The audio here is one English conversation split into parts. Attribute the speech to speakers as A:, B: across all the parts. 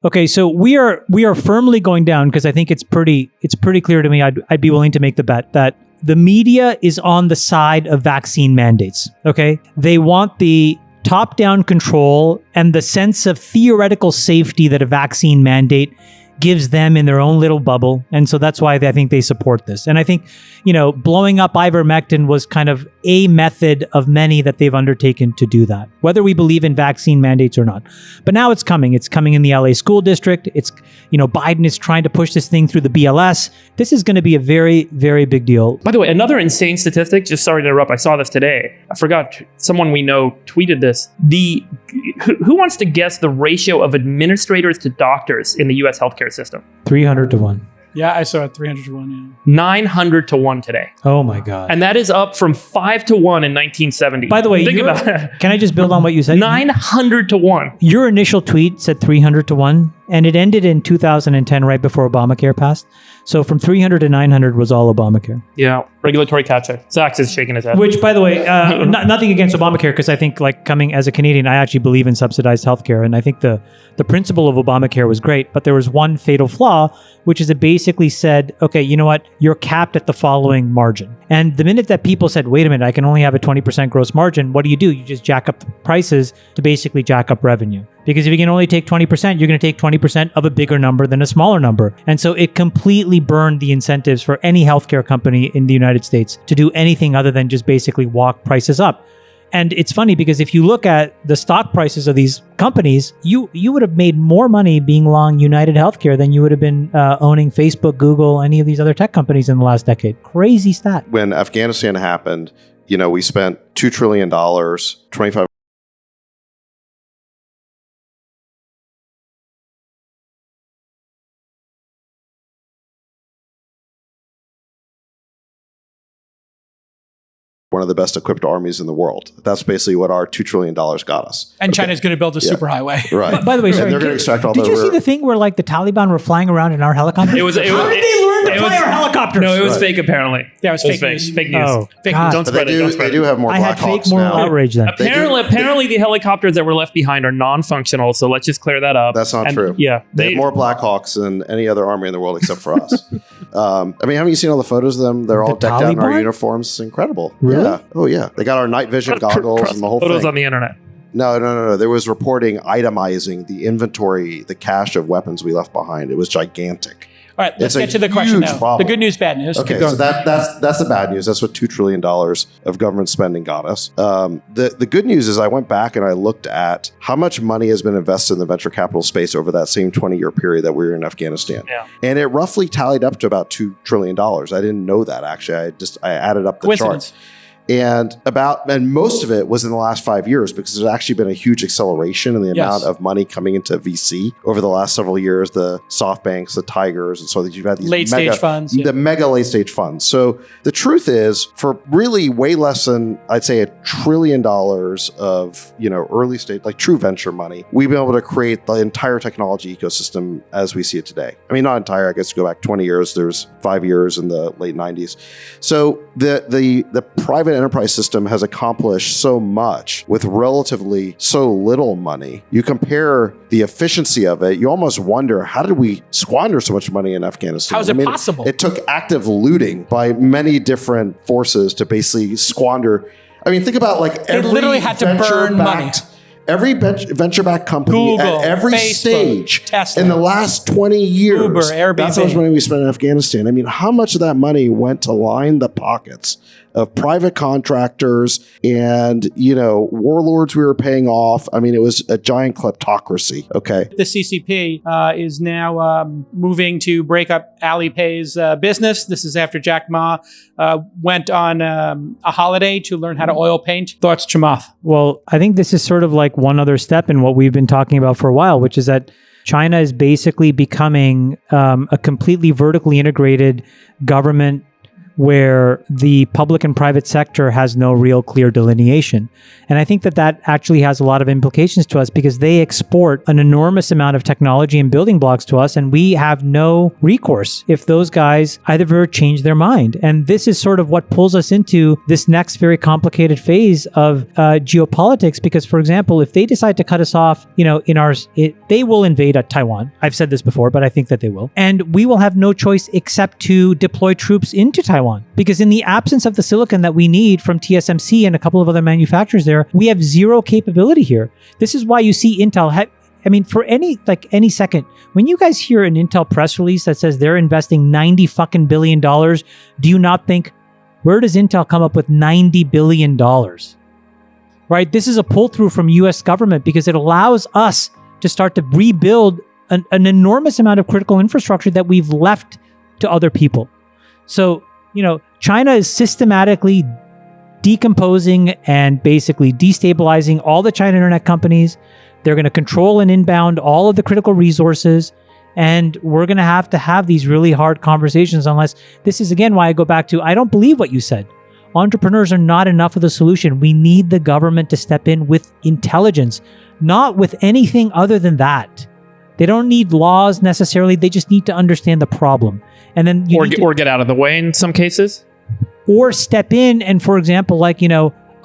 A: Okay, so we are firmly going down because I think it's pretty clear to me. I'd be willing to make the bet that the media is on the side of vaccine mandates. Okay, they want the top-down control and the sense of theoretical safety that a vaccine mandate gives them in their own little bubble. And so that's why I think they support this. And I think, blowing up Ivermectin was kind of a method of many that they've undertaken to do that, whether we believe in vaccine mandates or not. But now it's coming. It's coming in the LA school district. It's, Biden is trying to push this thing through the BLS. This is going to be a very, very big deal.
B: By the way, another insane statistic, just sorry to interrupt, I saw this today. I forgot, someone we know tweeted this. Who wants to guess the ratio of administrators to doctors in the US healthcare system?
A: 300 to 1.
C: Yeah, I saw it 300 to 1. Yeah.
B: 900 to 1 today.
A: Oh my God.
B: And that is up from 5 to 1 in 1970.
A: By the way,
B: think about it.
A: Can I just build on what you said?
B: 900 to 1.
A: Your initial tweet said 300 to 1, and it ended in 2010, right before Obamacare passed. So from 300 to 900 was all Obamacare.
B: Yeah, regulatory catch-up. Zach is shaking his head.
A: Which, by the way, nothing against Obamacare, because I think, coming as a Canadian, I actually believe in subsidized healthcare, and I think the principle of Obamacare was great, but there was one fatal flaw, which is it basically said, okay, you know what, you're capped at the following margin. And the minute that people said, wait a minute, I can only have a 20% gross margin, what do? You just jack up the prices to basically jack up revenue. Because if you can only take 20%, you're going to take 20% of a bigger number than a smaller number. And so it completely burned the incentives for any healthcare company in the United States to do anything other than just basically walk prices up. And it's funny because if you look at the stock prices of these companies, you would have made more money being long United Healthcare than you would have been owning Facebook, Google, any of these other tech companies in the last decade. Crazy stat.
D: When Afghanistan happened, we spent $2 trillion, 25 one of the best equipped armies in the world. That's basically what our $2 trillion got us.
C: And China's going to build a superhighway.
D: Right.
A: By the way, sorry,
D: they're going to extract all
A: did you see the thing where the Taliban were flying around in our helicopters? How did they learn to fly our helicopters?
B: No, it was fake apparently.
C: Yeah, it was fake news.
B: Fake news.
A: Oh,
B: fake
A: God.
B: news. Don't spread it.
D: They do have more
A: I
D: Black
A: had fake
D: Hawks
A: moral
D: now.
A: outrage then.
B: Apparently the helicopters that were left behind are non-functional, so let's just clear that up.
D: That's not true.
B: Yeah.
D: They have more Black Hawks than any other army in the world except for us. Haven't you seen all the photos of them? They're all decked out in our
A: Taliban?
D: uniforms. It's incredible.
A: Really?
D: Yeah. Oh, yeah. They got our night vision goggles and the whole
B: photos
D: thing.
B: on the internet.
D: No. There was reporting itemizing the inventory, the cache of weapons we left behind. It was gigantic.
C: All right, let's
D: It's a
C: get to the question
D: huge
C: now.
D: problem.
C: The good news, bad news.
D: Okay, so that's the bad news. That's what $2 trillion of government spending got us. The good news is I went back and I looked at how much money has been invested in the venture capital space over that same 20-year period that we were in Afghanistan.
B: Yeah.
D: And it roughly tallied up to about $2 trillion. I didn't know that, actually. I added up the
C: Coincidence.
D: chart. And most of it was in the last 5 years because there's actually been a huge acceleration in the amount of money coming into VC over the last several years, the SoftBanks, the Tigers, and so that you've had these
C: Late stage funds.
D: the mega late stage funds. So the truth is, for really way less than, I'd say, $1 trillion of, early stage, like true venture money, we've been able to create the entire technology ecosystem as we see it today. I mean, not entire, I guess go back 20 years, there's 5 years in the late 90s. So the private enterprise system has accomplished so much with relatively so little money. You compare the efficiency of it, you almost wonder, how did we squander so much money in Afghanistan?
C: How is it possible?
D: It took active looting by many different forces to basically squander. I mean, think about every
C: literally had to burn money.
D: Every venture-backed company
C: Google,
D: at every
C: Facebook,
D: stage
C: Tesla,
D: in the last 20 years,
C: Uber, Airbnb.
D: that's how much money we spent in Afghanistan. I mean, how much of that money went to line the pockets of private contractors and, warlords we were paying off? I mean, it was a giant kleptocracy, okay?
C: The CCP is now moving to break up Alipay's business. This is after Jack Ma went on a holiday to learn how to oil paint. Thoughts, Chamath?
A: Well, I think this is sort of like one other step in what we've been talking about for a while, which is that China is basically becoming a completely vertically integrated government where the public and private sector has no real clear delineation. And I think that that actually has a lot of implications to us because they export an enormous amount of technology and building blocks to us, and we have no recourse if those guys either change their mind. And this is sort of what pulls us into this next very complicated phase of geopolitics, because, for example, if they decide to cut us off, they will invade Taiwan. I've said this before, but I think that they will. And we will have no choice except to deploy troops into Taiwan. Because in the absence of the silicon that we need from TSMC and a couple of other manufacturers there, we have zero capability here. This is why you see Intel, for any second, when you guys hear an Intel press release that says they're investing $90 billion, do you not think, where does Intel come up with $90 billion? Right? This is a pull through from US government because it allows us to start to rebuild an enormous amount of critical infrastructure that we've left to other people. So, China is systematically decomposing and basically destabilizing all the China internet companies. They're going to control and inbound all of the critical resources. And we're going to have these really hard conversations unless this is, again, why I go back to, I don't believe what you said. Entrepreneurs are not enough of the solution. We need the government to step in with intelligence, not with anything other than that. They don't need laws necessarily. They just need to understand the problem. And then
B: or get out of the way in some cases.
A: Or step in and, for example,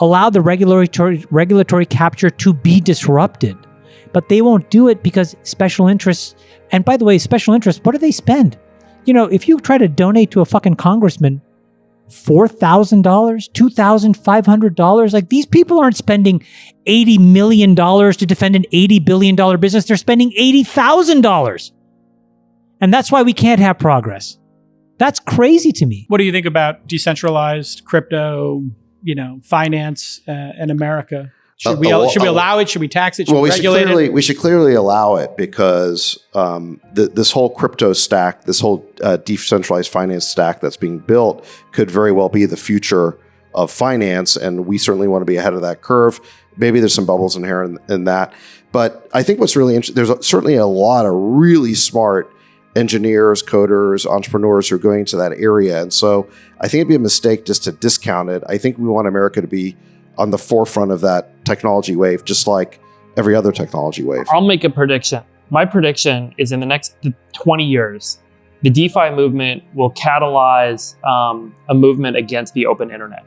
A: allow the regulatory capture to be disrupted. But they won't do it because special interests, and by the way, special interests, what do they spend? If you try to donate to a fucking congressman $4,000, $2,500, these people aren't spending $80 million to defend an $80 billion business. They're spending $80,000. And that's why we can't have progress. That's crazy to me.
C: What do you think about decentralized crypto, finance in America? Should we allow it? Should we tax it? Should we regulate it?
D: We should clearly allow it because this whole crypto stack, this whole decentralized finance stack that's being built could very well be the future of finance. And we certainly want to be ahead of that curve. Maybe there's some bubbles inherent in that. But I think what's really interesting, there's certainly a lot of really smart engineers, coders, entrepreneurs who are going to that area. And so I think it'd be a mistake just to discount it. I think we want America to be on the forefront of that technology wave, just like every other technology wave.
B: I'll make a prediction. My prediction is in the next 20 years, the DeFi movement will catalyze a movement against the open internet.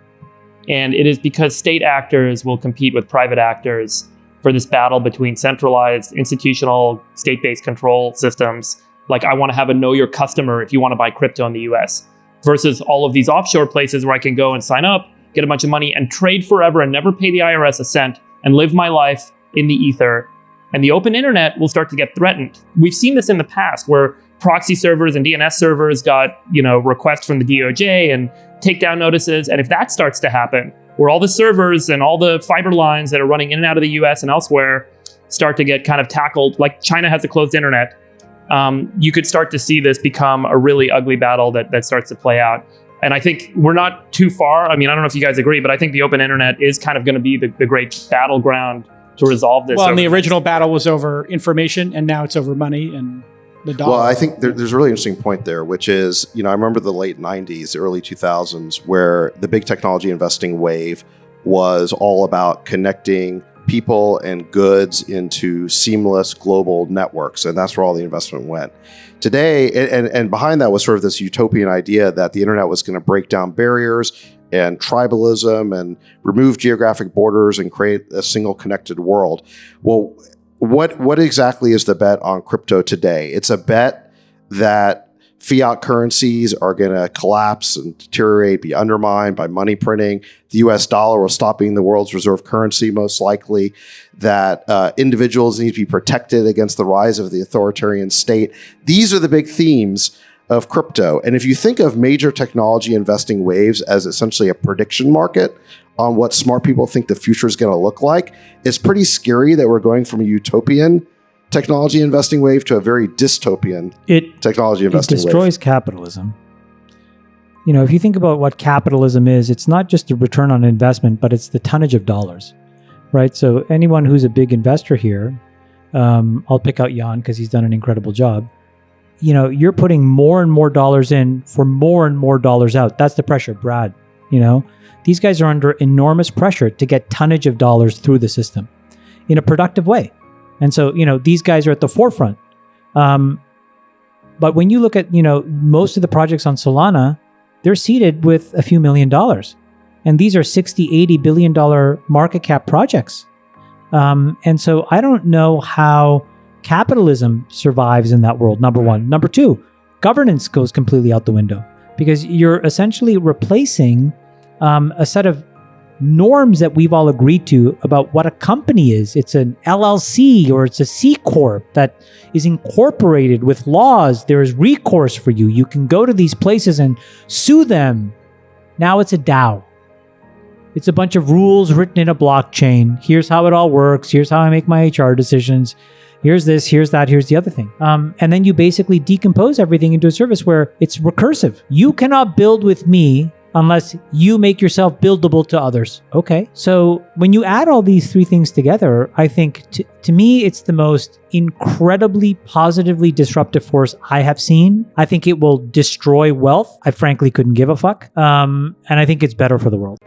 B: And it is because state actors will compete with private actors for this battle between centralized, institutional, state-based control systems. Like, I want to have a know your customer if you want to buy crypto in the US, versus all of these offshore places where I can go and sign up, get a bunch of money and trade forever and never pay the IRS a cent and live my life in the ether. And the open internet will start to get threatened. We've seen this in the past where proxy servers and DNS servers got, requests from the DOJ and takedown notices. And if that starts to happen, where all the servers and all the fiber lines that are running in and out of the US and elsewhere start to get kind of tackled, like China has a closed internet, you could start to see this become a really ugly battle that starts to play out. And I think we're not too far. I don't know if you guys agree, but I think the open internet is kind of going to be the great battleground to resolve this.
C: Well, and the original battle was over information, and now it's over money and the dollar.
D: Well, I think there's a really interesting point there, which is, I remember the late 90s, early 2000s, where the big technology investing wave was all about connecting people and goods into seamless global networks. And that's where all the investment went. Today, and behind that was sort of this utopian idea that the internet was going to break down barriers and tribalism and remove geographic borders and create a single connected world. Well, what exactly is the bet on crypto today? It's a bet that fiat currencies are going to collapse and deteriorate, be undermined by money printing. The US dollar will stop being the world's reserve currency, most likely. That individuals need to be protected against the rise of the authoritarian state. These are the big themes of crypto. And if you think of major technology investing waves as essentially a prediction market on what smart people think the future is going to look like, it's pretty scary that we're going from a utopian technology investing wave to a very dystopian technology investing wave.
A: It destroys capitalism. If you think about what capitalism is, it's not just a return on investment, but it's the tonnage of dollars, right? So anyone who's a big investor here, I'll pick out Jan because he's done an incredible job. you're putting more and more dollars in for more and more dollars out. That's the pressure, Brad. These guys are under enormous pressure to get tonnage of dollars through the system in a productive way. And so, these guys are at the forefront. But when you look at, most of the projects on Solana, they're seeded with a few $1 million. And these are 60, $80 billion market cap projects. And so I don't know how capitalism survives in that world, number one. Number two, governance goes completely out the window because you're essentially replacing a set of norms that we've all agreed to about what a company is. It's an LLC or it's a C Corp that is incorporated with laws. There is recourse for you. You can go to these places and sue them. Now it's a DAO. It's a bunch of rules written in a blockchain. Here's how it all works. Here's how I make my HR decisions. Here's this, here's that, here's the other thing. And then you basically decompose everything into a service where it's recursive. You cannot build with me unless you make yourself buildable to others. Okay. So when you add all these three things together, I think to me, it's the most incredibly positively disruptive force I have seen. I think it will destroy wealth. I frankly couldn't give a fuck. And I think it's better for the world.